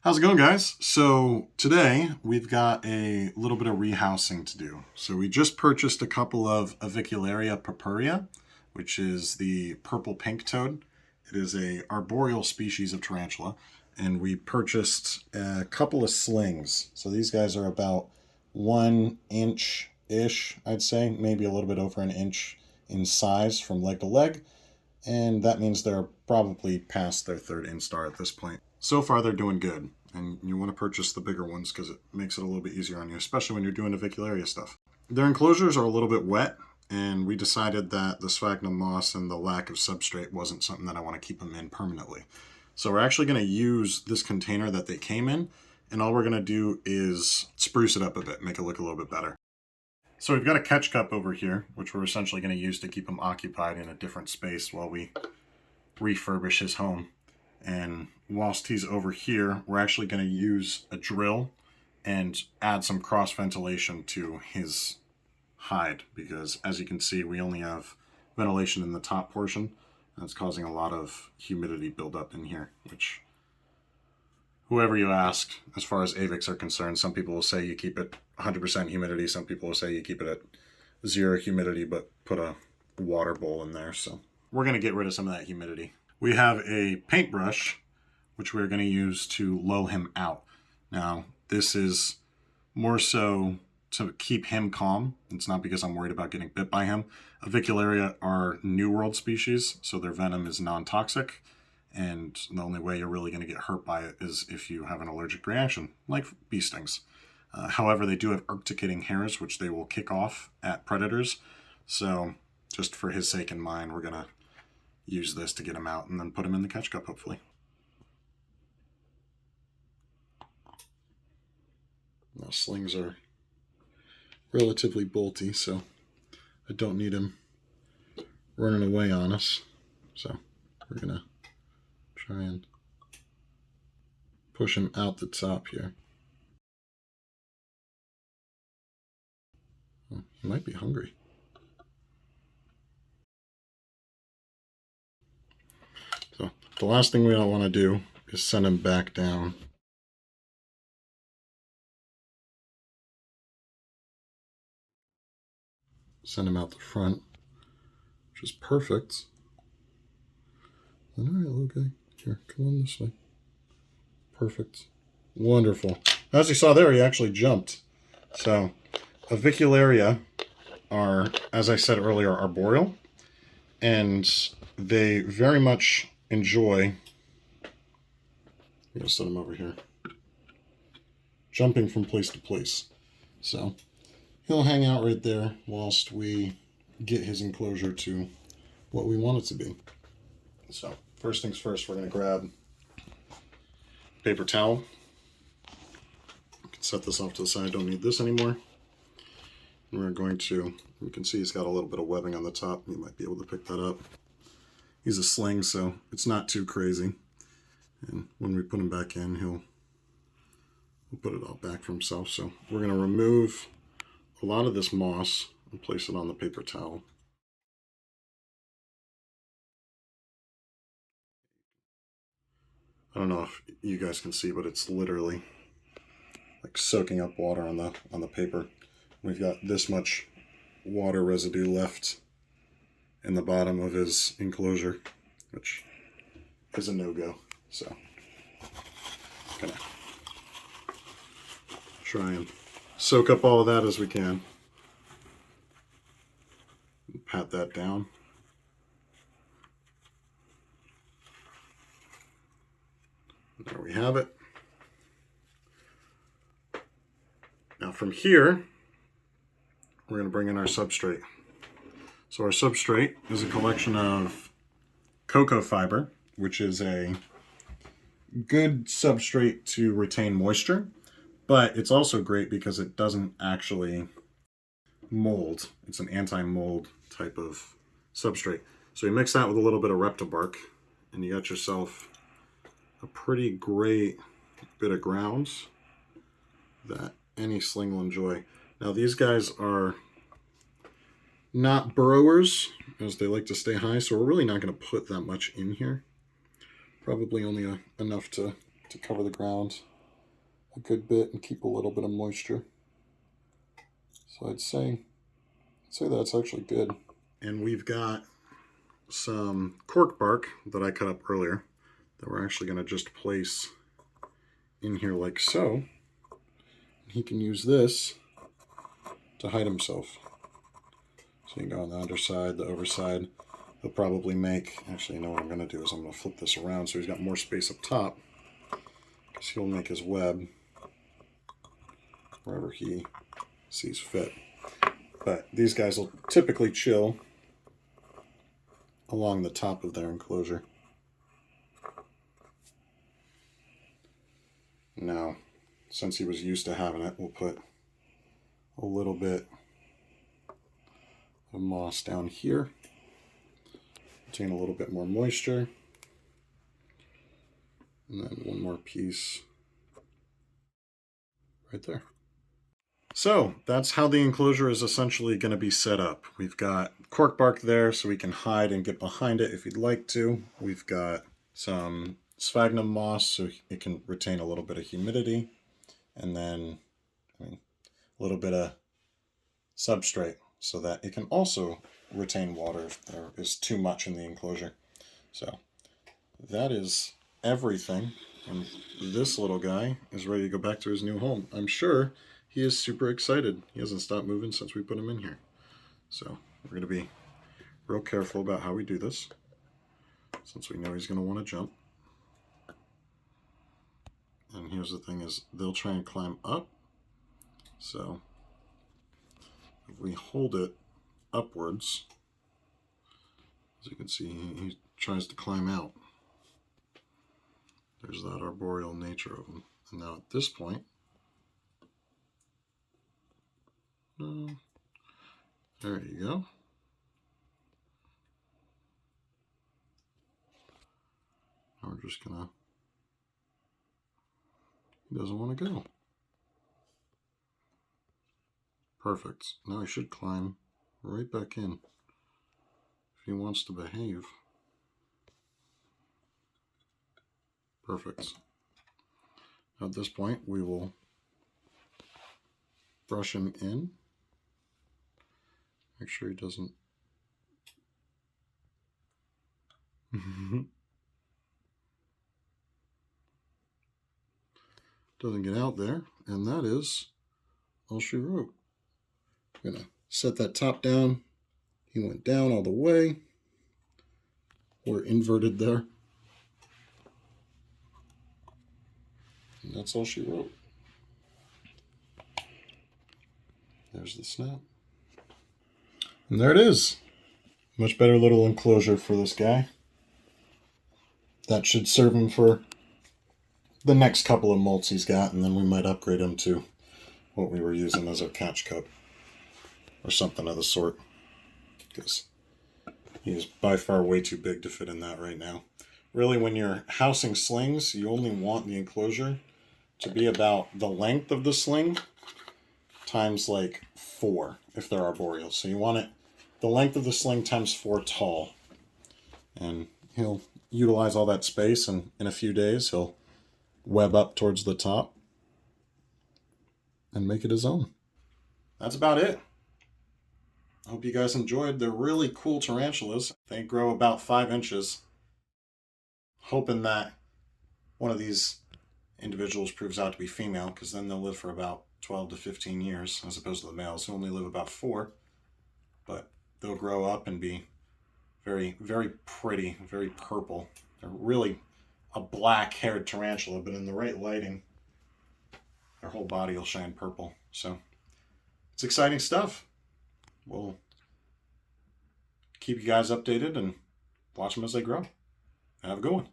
How's it going, guys? So today we've got a little bit of rehousing to do. So we just purchased a couple of Avicularia purpurea, which is the purple pink toad. It is a arboreal species of tarantula, and we purchased a couple of slings. So these guys are about 1 inch-ish, I'd say, maybe a little bit over an inch in size from leg to leg, and that means they're probably past their third instar at this point. So far, they're doing good, and you want to purchase the bigger ones because it makes it a little bit easier on you, especially when you're doing Avicularia stuff. Their enclosures are a little bit wet, and we decided that the sphagnum moss and the lack of substrate wasn't something that I want to keep them in permanently. So we're actually going to use this container that they came in, and all we're going to do is spruce it up a bit, make it look a little bit better. So we've got a catch cup over here, which we're essentially going to use to keep him occupied in a different space while we refurbish his home. And whilst he's over here, we're actually going to use a drill and add some cross ventilation to his hide, because as you can see, we only have ventilation in the top portion, and it's causing a lot of humidity buildup in here, which whoever you ask, as far as Avics are concerned, some people will say you keep it 100% humidity, some people will say you keep it at 0 humidity, but put a water bowl in there. So we're going to get rid of some of that humidity. We have a paintbrush, which we're going to use to lull him out. Now, this is more so to keep him calm. It's not because I'm worried about getting bit by him. Avicularia are New World species, so their venom is non-toxic, and the only way you're really going to get hurt by it is if you have an allergic reaction, like bee stings. However, they do have urticating hairs, which they will kick off at predators. So just for his sake and mine, we're going to use this to get him out and then put him in the catch cup, hopefully. Now, slings are relatively bolty, so I don't need him running away on us. So we're going to try and push him out the top here. Oh, he might be hungry. So the last thing we don't want to do is send him back down. Send him out the front, which is perfect. All right, little guy. Here, come on this way. Perfect. Wonderful. As you saw there, he actually jumped. So, Avicularia are, as I said earlier, arboreal, and they very much enjoy, I'm going to set him over here, jumping from place to place. So he'll hang out right there whilst we get his enclosure to what we want it to be. So first things first, we're going to grab paper towel. I can set this off to the side, don't need this anymore. And we're going to, you can see he's got a little bit of webbing on the top. You might be able to pick that up. He's a sling, so it's not too crazy. And when we put him back in, he'll put it all back for himself. So we're going to remove a lot of this moss and place it on the paper towel. I don't know if you guys can see, but it's literally like soaking up water on the paper. We've got this much water residue left in the bottom of his enclosure, which is a no-go. So I'm gonna try and soak up all of that as we can. Pat that down. There we have it. Now from here, we're going to bring in our substrate. So our substrate is a collection of cocoa fiber, which is a good substrate to retain moisture, but it's also great because it doesn't actually mold. It's an anti-mold type of substrate. So you mix that with a little bit of reptibark, and you got yourself a pretty great bit of grounds that any sling will enjoy. Now these guys are not burrowers, as they like to stay high, so we're really not going to put that much in here. Probably only enough to cover the ground. a good bit and keep a little bit of moisture. So I'd say that's actually good. And we've got some cork bark that I cut up earlier that we're actually going to just place in here like so. He can use this to hide himself. So you can go on the underside, the overside. He'll probably make, actually, you know what I'm going to do is I'm going to flip this around so he's got more space up top, because he'll make his web wherever he sees fit. But these guys will typically chill along the top of their enclosure. Now, since he was used to having it, we'll put a little bit of moss down here, retain a little bit more moisture, and then one more piece right there. So that's how the enclosure is essentially going to be set up. We've got cork bark there so we can hide and get behind it if you'd like to. We've got some sphagnum moss so it can retain a little bit of humidity, and then a little bit of substrate so that it can also retain water if there is too much in the enclosure. So that is everything, and this little guy is ready to go back to his new home. I'm sure he is super excited. He hasn't stopped moving since we put him in here. So we're going to be real careful about how we do this, since we know he's going to want to jump. And here's the thing is, they'll try and climb up. So if we hold it upwards, as you can see, he tries to climb out. There's that arboreal nature of him. And now at this point, there you go. Now we're just gonna, he doesn't want to go. Perfect. Now he should climb right back in if he wants to behave. Perfect. At this point, we will brush him in. Make sure he doesn't get out there, and that is all she wrote. I'm gonna set that top down. He went down all the way. We're inverted there. And that's all she wrote. There's the snap. And there it is. Much better little enclosure for this guy. That should serve him for the next couple of molts he's got, and then we might upgrade him to what we were using as our catch cup or something of the sort, because he is by far way too big to fit in that right now. Really, when you're housing slings, you only want the enclosure to be about the length of the sling times like 4 if they're arboreal. So you want it the length of the sling times 4 tall, and he'll utilize all that space, and in a few days he'll web up towards the top and make it his own. That's about it. I hope you guys enjoyed. They're really cool tarantulas. They grow about 5 inches. Hoping that one of these individuals proves out to be female, because then they'll live for about 12 to 15 years, as opposed to the males who only live about 4. But they'll grow up and be very, very pretty, very purple. They're really a black-haired tarantula, but in the right lighting, their whole body will shine purple. So it's exciting stuff. We'll keep you guys updated and watch them as they grow. Have a good one.